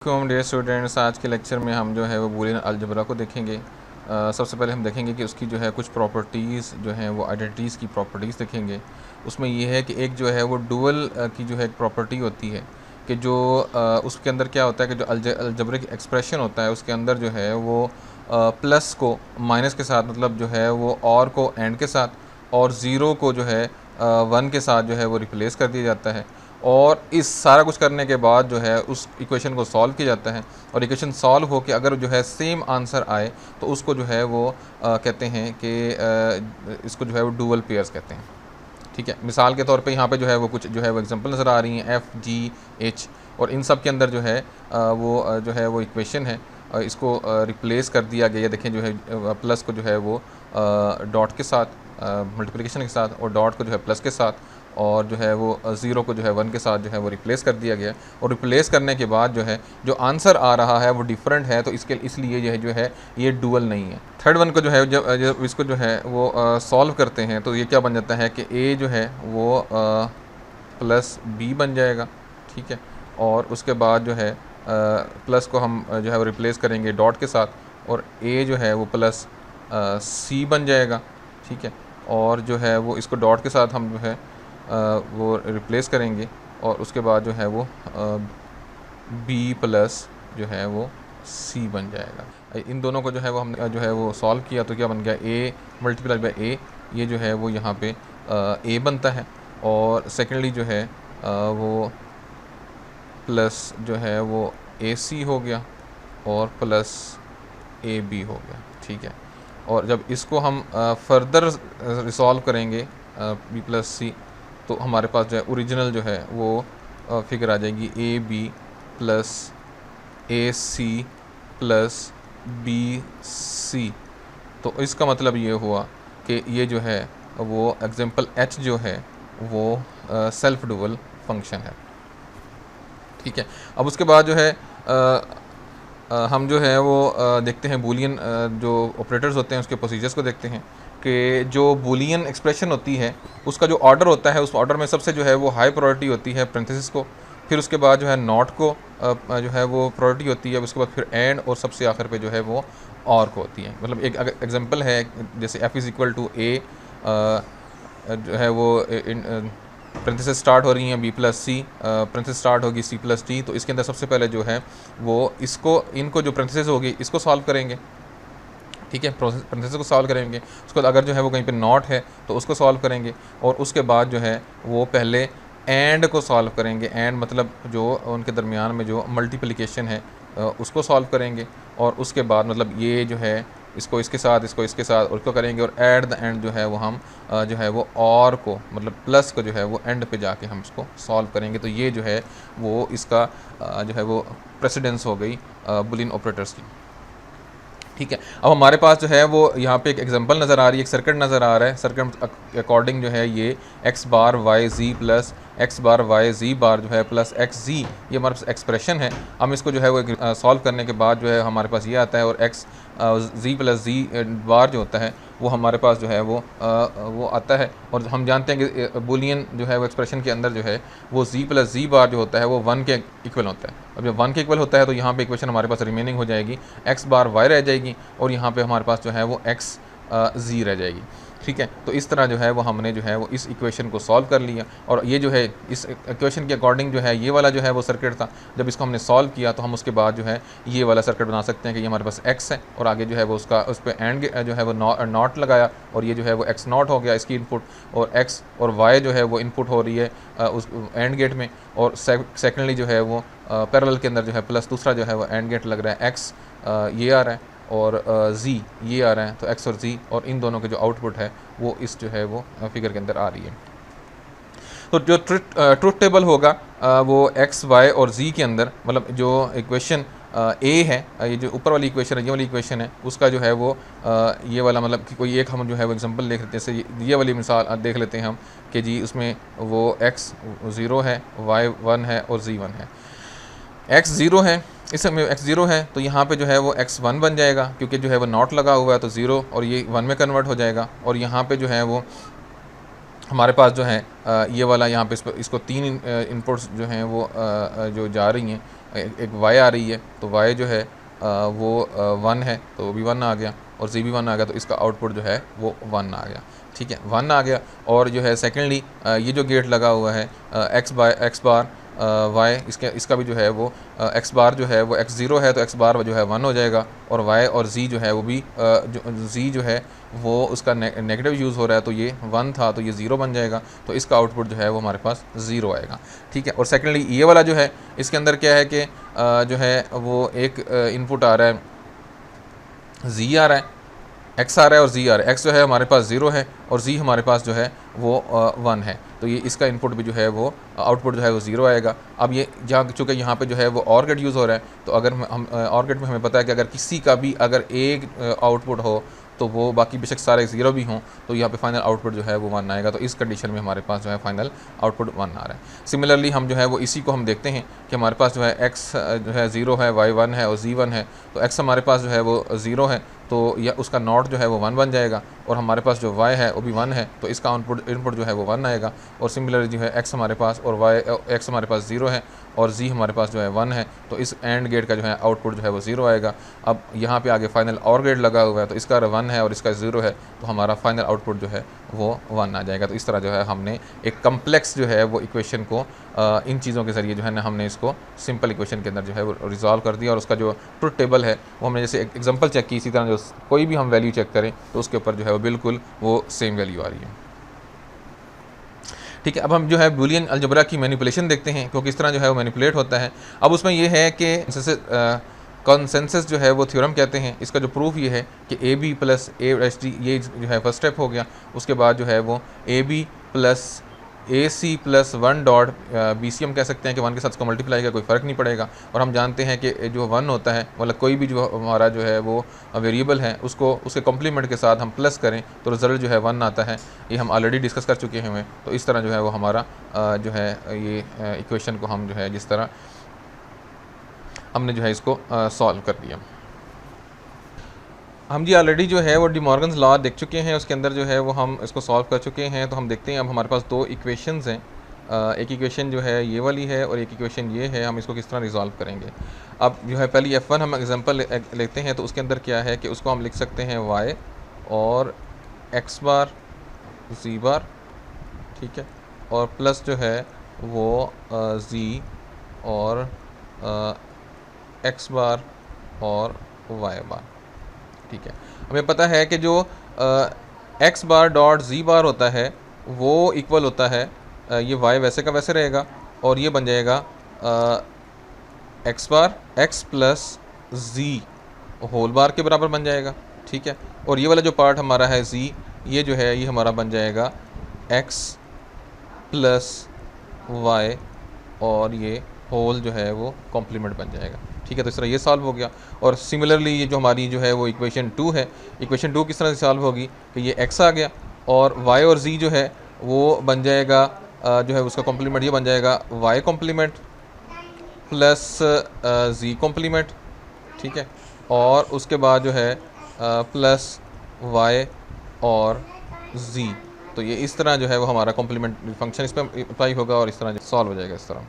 Dear students, आज के lecture में हम जो है वो बूलियन अलजेब्रा को देखेंगे। सबसे पहले हम देखेंगे कि उसकी जो है कुछ प्रॉपर्टीज़ जो हैं वो आइडेंटिटीज़ की प्रॉपर्टीज़ देखेंगे। उसमें ये है कि एक जो है वो डुअल की जो है एक प्रॉपर्टी होती है कि जो उसके अंदर क्या होता है कि जो अलजेब्रिक एक्सप्रेशन होता है उसके अंदर जो है वो प्लस को माइनस के साथ, मतलब जो है वो और को एंड के साथ और ज़ीरो को जो है वन के साथ जो है वो रिप्लेस कर दिया जाता है। और इस सारा कुछ करने के बाद जो है उस इक्वेशन को सॉल्व किया जाता है और इक्वेशन सॉल्व हो के अगर जो है सेम आंसर आए तो उसको जो है वो कहते हैं कि इसको जो है वो डुअल पेयर्स कहते हैं। ठीक है, मिसाल के तौर पे यहाँ पे जो है वो कुछ जो है वो एग्जांपल नज़र आ रही हैं एफ़ जी एच, और इन सब के अंदर जो है जो है वो इक्वेशन है, इसको रिप्लेस कर दिया गया। देखें जो है प्लस को जो है वो डॉट के साथ, मल्टीप्लिकेशन के साथ, और डॉट को जो है प्लस के साथ, और जो है वो ज़ीरो को जो है वन के साथ जो है वो रिप्लेस कर दिया गया। और रिप्लेस करने के बाद जो है जो आंसर आ रहा है वो डिफरेंट है, तो इसलिए जो है ये डुअल नहीं है। थर्ड वन को जो है जब इसको जो है वो सॉल्व करते हैं तो ये क्या बन जाता है कि ए जो है वो प्लस बी बन जाएगा। ठीक है, और उसके बाद जो है प्लस को हम जो है वो रिप्लेस करेंगे डॉट के साथ, और ए जो है वो प्लस सी बन जाएगा। ठीक है, और जो है वो इसको डॉट के साथ हम जो है वो रिप्लेस करेंगे, और उसके बाद जो है वो बी प्लस जो है वो सी बन जाएगा। इन दोनों को जो है वो हमने जो है वो सॉल्व किया तो क्या बन गया, ए मल्टीप्लाई बाई ए, ये जो है वो यहाँ पे ए बनता है, और सेकेंडली जो है वो प्लस जो है वो ए सी हो गया, और प्लस ए बी हो गया। ठीक है, और जब इसको हम फर्दर रिसॉल्व करेंगे बी प्लस सी, तो हमारे पास जो है ओरिजिनल जो है वो फिगर आ जाएगी A B plus A C plus B C. तो इसका मतलब ये हुआ कि ये जो है वो एग्जांपल एच जो है वो सेल्फ डुअल फंक्शन है। ठीक है, अब उसके बाद जो है हम जो है वो देखते हैं बूलियन जो ऑपरेटर्स होते हैं उसके प्रोसीजर्स को देखते हैं कि जो बूलियन एक्सप्रेशन होती है उसका जो ऑर्डर होता है उस ऑर्डर में सबसे जो है वो हाई प्रायोरिटी होती है पेरेंथेसिस को, फिर उसके बाद जो है नॉट को जो है वो प्रायोरिटी होती है, उसके बाद फिर एंड, और सबसे आखिर पे जो है वो और को होती है। मतलब एक एग्जांपल है जैसे एफ इज़ इक्वल टू ए जो है वो पेरेंथेसिस स्टार्ट हो रही हैं बी प्लस सी, पेरेंथेसिस स्टार्ट होगी सी प्लस डी, तो इसके अंदर सबसे पहले जो है वो इनको जो पेरेंथेसिस होगी इसको सॉल्व करेंगे। ठीक है, पेरेंथेसिस को सॉल्व करेंगे, उसके बाद अगर जो है वो कहीं पे नॉट है तो उसको सॉल्व करेंगे, और उसके बाद जो है वो पहले एंड को सॉल्व करेंगे। एंड मतलब जो उनके दरमियान में जो मल्टीप्लिकेशन है उसको सॉल्व करेंगे, और उसके बाद मतलब ये जो है इसको इसके साथ, इसको इसके साथ, और उसको करेंगे, और एट द एंड जो है वो हम जो है वो और को मतलब प्लस को जो है वो एंड पे जाके हम इसको सॉल्व करेंगे। तो ये जो है वो इसका जो है वो प्रेसिडेंस हो गई बूलियन ऑपरेटर्स की। ठीक है, अब हमारे पास जो है वो यहाँ पे एक एग्जांपल नज़र आ रही है, एक सर्किट नज़र आ रहा है। सर्किट अकॉर्डिंग जो है ये एक्स बार वाई जी प्लस एक्स बार वाई जी बार जो है प्लस एक्स जी, ये हमारे पास एक्सप्रेशन है। हम इसको जो है वो सॉल्व करने के बाद जो है हमारे पास ये आता है, और एक्स जी प्लस जी बार जो होता है वो हमारे पास जो है वो आता है। और हम जानते हैं कि बूलियन जो है वो एक्सप्रेशन के अंदर जो है वो जी प्लस जी बार जो होता है वो वन के इक्वल होता है। अब जब वन के इक्वल होता है तो यहाँ पे इक्वेशन हमारे पास रिमेनिंग हो जाएगी, एक्स बार वाई रह जाएगी, और यहाँ पे हमारे पास जो है वो एक्स जी रह जाएगी। ठीक है, तो इस तरह जो है वो हमने जो है वो इस इक्वेशन को सॉल्व कर लिया, और ये जो है इस इक्वेशन के अकॉर्डिंग जो है ये वाला जो है वो सर्किट था। जब इसको हमने सॉल्व किया तो हम उसके बाद जो है ये वाला सर्किट बना सकते हैं कि ये हमारे पास एक्स है, और आगे जो है वो उसका उस पर एंड जो है वो नॉट लगाया, और ये जो है वो एक्स नॉट हो गया इसकी इनपुट, और एक्स और वाई जो है वो इनपुट हो रही है उस एंड गेट में, और सेकेंडली जो है वो पैरेलल के अंदर जो है प्लस दूसरा जो है वो एंड गेट लग रहा है, एक्स ये आ रहा है और जी ये आ रहा है, तो एक्स और जी, और इन दोनों के जो आउटपुट है वो इस जो है वो फिगर के अंदर आ रही है। तो जो ट्रुथ टेबल होगा वो एक्स वाई और जी के अंदर, मतलब जो इक्वेशन ए है, ये जो ऊपर वाली इक्वेशन है, ये वाली इक्वेशन है, उसका जो है वो ये वाला मतलब कि कोई एक हम जो है वो एग्जांपल देख लेते हैं। जैसे ये वाली मिसाल देख लेते हैं हम कि जी उसमें वो एक्स 0 है, वाई 1 है, और जी 1 है। एक्स 0 है, इस समय एक्स 0 है तो यहाँ पे जो है वो एक्स 1 बन जाएगा, क्योंकि जो है वो नॉट लगा हुआ है तो 0 और ये 1 में कन्वर्ट हो जाएगा। और यहाँ पे जो है वो हमारे पास जो है ये वाला यहाँ पे इसको 3 इनपुट्स जो हैं वो जो जा रही हैं, एक y आ रही है, तो y जो है वो 1 है, तो वो भी 1 आ गया, और z भी 1 आ गया, तो इसका आउटपुट जो है वो 1 आ गया। ठीक है, 1 आ गया। और जो है सेकेंडली ये जो गेट लगा हुआ है x बार y, इसका भी जो है वो x बार जो है वो x0 है, तो x बार जो है 1 हो जाएगा, और y और z जो है वो भी z जो है वो उसका नेगेटिव यूज़ हो रहा है, तो ये 1 था तो ये 0 बन जाएगा, तो इसका आउटपुट जो है वो हमारे पास 0 आएगा। ठीक है, और सेकेंडली ये वाला जो है इसके अंदर क्या है कि जो है वो एक इनपुट आ रहा है, z आ रहा है, x आ रहा है और z आ रहा है। x जो है हमारे पास 0 है और z हमारे पास जो है वो 1 है, तो ये इसका इनपुट भी जो है वो आउटपुट जो है वो 0 आएगा। अब ये जहाँ चूँकि यहाँ पे जो है वो और गेट यूज़ हो रहा है, तो अगर हम और गेट में हमें पता है कि अगर किसी का भी अगर एक आउटपुट हो तो वो बाकी बेशक सारे 0 भी हों, तो यहाँ पे फाइनल आउटपुट जो है वो 1 आएगा। तो इस कंडीशन में हमारे पास जो है फाइनल आउटपुट 1 आ रहा है। सिमिलरली हम जो है वो इसी को हम देखते हैं कि हमारे पास जो है x जो है 0 है, y 1 है और z 1 है, तो x हमारे पास जो है वो 0 है, तो या उसका नॉट जो है वो 1 बन जाएगा, और हमारे पास जो y है वो भी 1 है, तो इसका इनपुट जो है वो 1 आएगा। और सिमिलरली जो है x हमारे पास और x हमारे पास 0 है और z हमारे पास जो है 1 है, तो इस एंड गेट का जो है आउटपुट जो है वो 0 आएगा। अब यहाँ पे आगे फाइनल और गेट लगा हुआ है, तो इसका 1 है और इसका 0 है, तो हमारा फाइनल आउटपुट जो है वो 1 आ जाएगा। तो इस तरह जो है हमने एक कम्प्लेक्स जो है वो इक्वेशन को इन चीज़ों के ज़रिए जो है ना हमने इसको सिंपल इक्वेशन के अंदर जो है वो रिजॉल्व कर दिया, और उसका जो ट्रुथ टेबल है वो हमने जैसे एक एग्जांपल चेक की, इसी तरह जो कोई भी हम वैल्यू चेक करें तो उसके ऊपर जो है वो बिल्कुल वो सेम वैल्यू आ रही है। ठीक है, अब हम जो है बूलियन अलजबरा की मैनिपुलेशन देखते हैं, क्योंकि इस तरह जो है वो मैनिपुलेट होता है। अब उसमें ये है कि कंसेंसस जो है वो थ्योरम कहते हैं। इसका जो प्रूफ ये है कि A B plus A H D, ये जो है फर्स्ट स्टेप हो गया। उसके बाद जो है वो A B plus A C plus 1 dot B C हम कह सकते हैं कि 1 के साथ इसको मल्टीप्लाई का कोई फ़र्क नहीं पड़ेगा। और हम जानते हैं कि जो 1 होता है मतलब कोई भी जो हमारा जो है वो वेरिएबल है उसको उसके कॉम्प्लीमेंट के साथ हम प्लस करें तो रिज़ल्ट जो है 1 आता है। ये हम ऑलरेडी डिस्कस कर चुके हैं। तो इस तरह जो है वो हमारा जो है ये इक्वेशन को हम जो है जिस तरह हमने जो है इसको सॉल्व कर दिया। हम जी ऑलरेडी जो है वो डी मॉर्गन्स लॉ देख चुके हैं, उसके अंदर जो है वो हम इसको सॉल्व कर चुके हैं। तो हम देखते हैं अब हमारे पास दो इक्वेशंस हैं, एक इक्वेशन जो है ये वाली है और एक इक्वेशन ये है। हम इसको किस तरह रिजॉल्व करेंगे। अब जो है पहली F1 हम एग्जांपल लेते हैं, तो उसके अंदर क्या है कि उसको हम लिख सकते हैं y और x बार z बार, ठीक है, और प्लस जो है वो z और x बार और y बार, ठीक है। हमें पता है कि जो x बार डॉट z बार होता है वो इक्वल होता है ये y वैसे का वैसे रहेगा और ये बन जाएगा x bar x plus z whole bar के बराबर बन जाएगा, ठीक है। और ये वाला जो पार्ट हमारा है z, ये जो है ये हमारा बन जाएगा x प्लस y और ये होल जो है वो कॉम्प्लीमेंट बन जाएगा, ठीक है। तो इस तरह ये सॉल्व हो गया। और सिमिलरली ये जो हमारी जो है वो इक्वेशन 2 है, इक्वेशन 2 किस तरह से सॉल्व होगी कि ये x आ गया और y और z जो है वो बन जाएगा जो है उसका कॉम्प्लीमेंट ये बन जाएगा y complement plus z complement, ठीक है। और उसके बाद जो है प्लस y और z, तो ये इस तरह जो है वो हमारा कॉम्प्लीमेंट फंक्शन इस पर अप्लाई होगा और इस तरह सॉल्व हो जाएगा इस तरह।